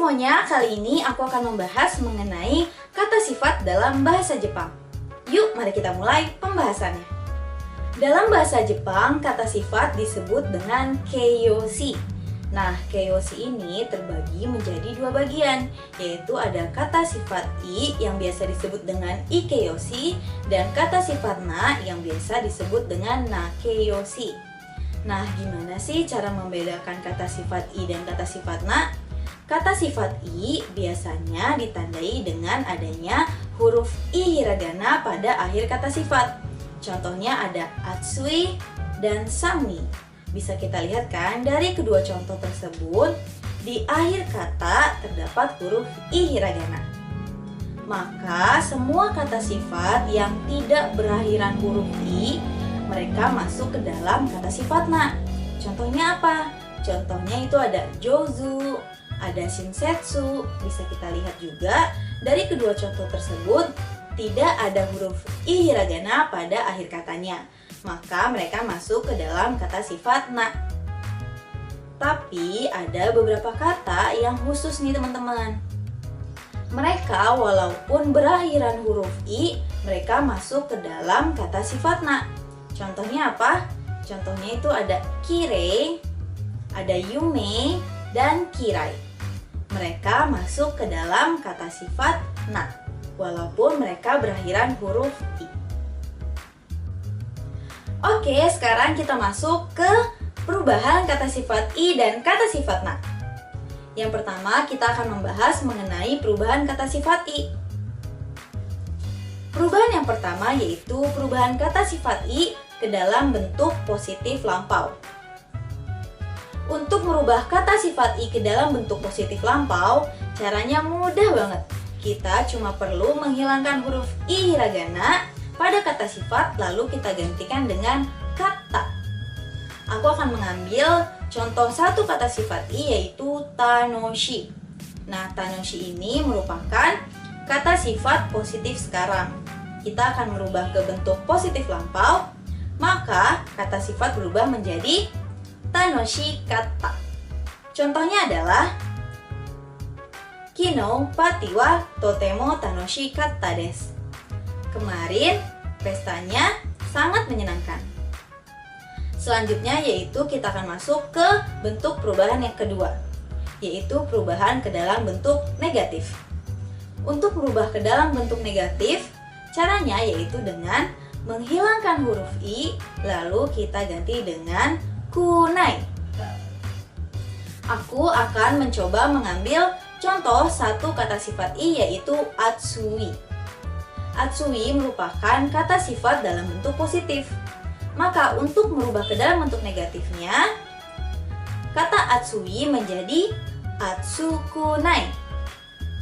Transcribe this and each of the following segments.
semuanya, kali ini aku akan membahas mengenai kata sifat dalam bahasa Jepang. Yuk, mari kita mulai pembahasannya. Dalam bahasa Jepang, kata sifat disebut dengan keiyoshi. Nah, keiyoshi ini terbagi menjadi dua bagian, yaitu ada kata sifat i yang biasa disebut dengan ikeiyoshi dan kata sifat na yang biasa disebut dengan nakeiyoshi. Nah, gimana sih cara membedakan kata sifat i dan kata sifat na? Kata sifat i biasanya ditandai dengan adanya huruf i hiragana pada akhir kata sifat. Contohnya ada atsui dan sanmi. Bisa kita lihat kan dari kedua contoh tersebut, di akhir kata terdapat huruf i hiragana. Maka semua kata sifat yang tidak berakhiran huruf i, mereka masuk ke dalam kata sifat na. Contohnya apa? Contohnya itu ada jouzu, ada shinsetsu. Bisa kita lihat juga dari kedua contoh tersebut tidak ada huruf i hiragana pada akhir katanya, maka mereka masuk ke dalam kata sifat na. Tapi ada beberapa kata yang khusus nih teman-teman. Mereka walaupun berakhiran huruf i, mereka masuk ke dalam kata sifat na. Contohnya apa? Contohnya itu ada kire, ada yume, dan kirai. Mereka masuk ke dalam kata sifat na, walaupun mereka berakhiran huruf i. Oke, sekarang kita masuk ke perubahan kata sifat i dan kata sifat na. Yang pertama, kita akan membahas mengenai perubahan kata sifat i. Perubahan yang pertama yaitu perubahan kata sifat i ke dalam bentuk positif lampau. Untuk merubah kata sifat i ke dalam bentuk positif lampau, caranya mudah banget. Kita cuma perlu menghilangkan huruf i hiragana pada kata sifat, lalu kita gantikan dengan kata. Aku akan mengambil contoh satu kata sifat i yaitu tanoshi. Nah, tanoshi ini merupakan kata sifat positif sekarang. Kita akan merubah ke bentuk positif lampau, maka kata sifat berubah menjadi tanoshi kata. Contohnya adalah kino pati wa totemo tanoshi katta desu. Kemarin pestanya sangat menyenangkan. Selanjutnya yaitu kita akan masuk ke bentuk perubahan yang kedua, yaitu perubahan ke dalam bentuk negatif. Untuk merubah ke dalam bentuk negatif, caranya yaitu dengan menghilangkan huruf i, lalu kita ganti dengan kunai. Aku akan mencoba mengambil contoh satu kata sifat i yaitu atsui. Atsui merupakan kata sifat dalam bentuk positif. Maka untuk merubah ke dalam bentuk negatifnya, kata atsui menjadi atsukunai.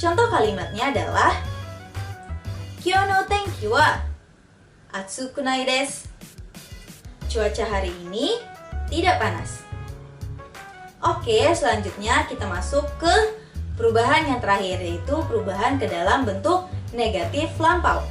Contoh kalimatnya adalah kyou no tenki wa atsukunai desu. Cuaca hari ini tidak panas. Oke, selanjutnya kita masuk ke perubahan yang terakhir, yaitu perubahan ke dalam bentuk negatif lampau.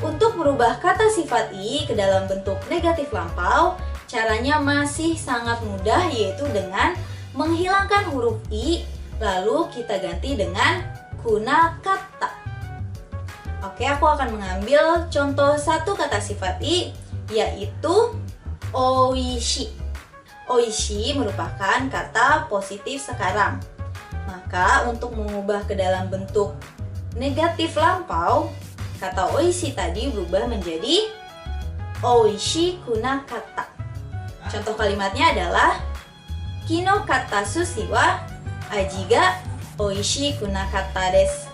Untuk merubah kata sifat i ke dalam bentuk negatif lampau, caranya masih sangat mudah, yaitu dengan menghilangkan huruf i, lalu kita ganti dengan kuna kata. Oke, aku akan mengambil contoh satu kata sifat i, yaitu oishi. Oishi merupakan kata positif sekarang. Maka untuk mengubah ke dalam bentuk negatif lampau, kata oishi tadi berubah menjadi oishi kuna kata. Contoh kalimatnya adalah kino kata sushi wa aji ga oishi kuna kata desu.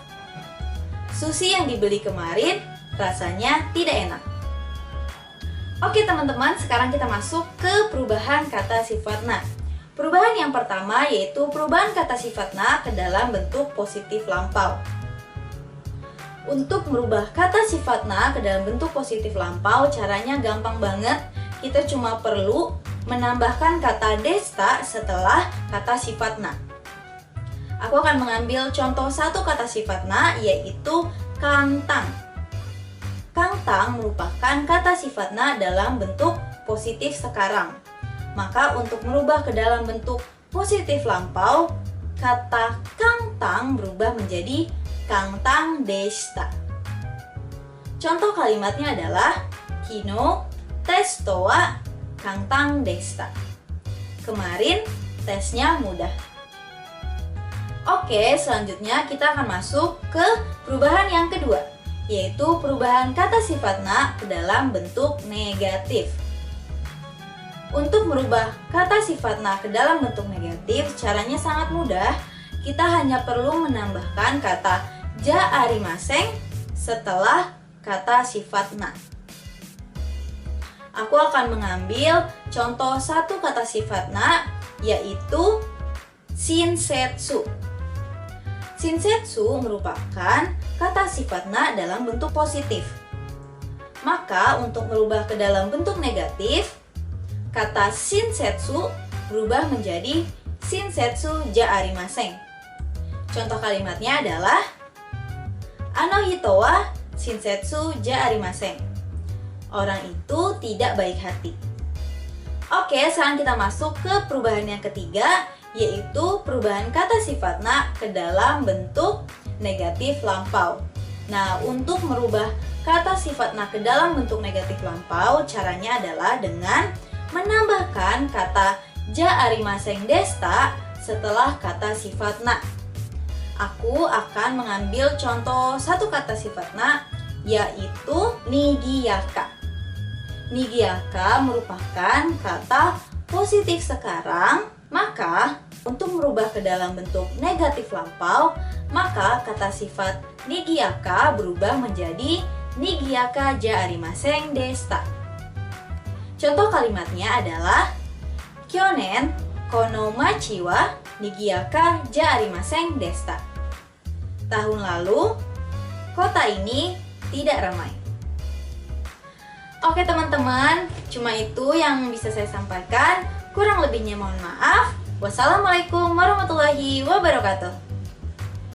Sushi yang dibeli kemarin rasanya tidak enak. Oke teman-teman, sekarang kita masuk ke perubahan kata sifat na. Perubahan yang pertama yaitu perubahan kata sifat na ke dalam bentuk positif lampau. Untuk merubah kata sifat na ke dalam bentuk positif lampau, caranya gampang banget. Kita cuma perlu menambahkan kata desta setelah kata sifat na. Aku akan mengambil contoh satu kata sifat na yaitu kantang. Kantang merupakan kata sifat na dalam bentuk positif sekarang. Maka untuk merubah ke dalam bentuk positif lampau, kata kangtang berubah menjadi kangtang deshita. Contoh kalimatnya adalah kino testo wa kangtang deshita. Kemarin tesnya mudah. Oke, selanjutnya kita akan masuk ke perubahan yang kedua, yaitu perubahan kata sifat na ke dalam bentuk negatif. Untuk merubah kata sifat na ke dalam bentuk negatif, caranya sangat mudah. Kita hanya perlu menambahkan kata ja arimaseng setelah kata sifat na. Aku akan mengambil contoh satu kata sifat na, yaitu shinsetsu. Shinsetsu merupakan kata sifat na dalam bentuk positif. Maka untuk merubah ke dalam bentuk negatif, kata shinsetsu berubah menjadi shinsetsu ja arimaseng. Contoh kalimatnya adalah ano hito wa shinsetsu ja arimaseng. Orang itu tidak baik hati. Oke, sekarang kita masuk ke perubahan yang ketiga, yaitu perubahan kata sifat na ke dalam bentuk negatif lampau. Nah, untuk merubah kata sifat na ke dalam bentuk negatif lampau, caranya adalah dengan menambahkan kata ja arimaseng deshita setelah kata sifat na. Aku akan mengambil contoh satu kata sifat na, yaitu nigiyaka. Nigiyaka merupakan kata positif sekarang, maka untuk merubah ke dalam bentuk negatif lampau, maka kata sifat nigiyaka berubah menjadi nigiyaka ja arimaseng deshita. Contoh kalimatnya adalah kyonen kono machi wa nigiyaka ja arimaseng deshita. Tahun lalu, kota ini tidak ramai. Oke teman-teman, cuma itu yang bisa saya sampaikan. Kurang lebihnya mohon maaf. Wassalamualaikum warahmatullahi wabarakatuh.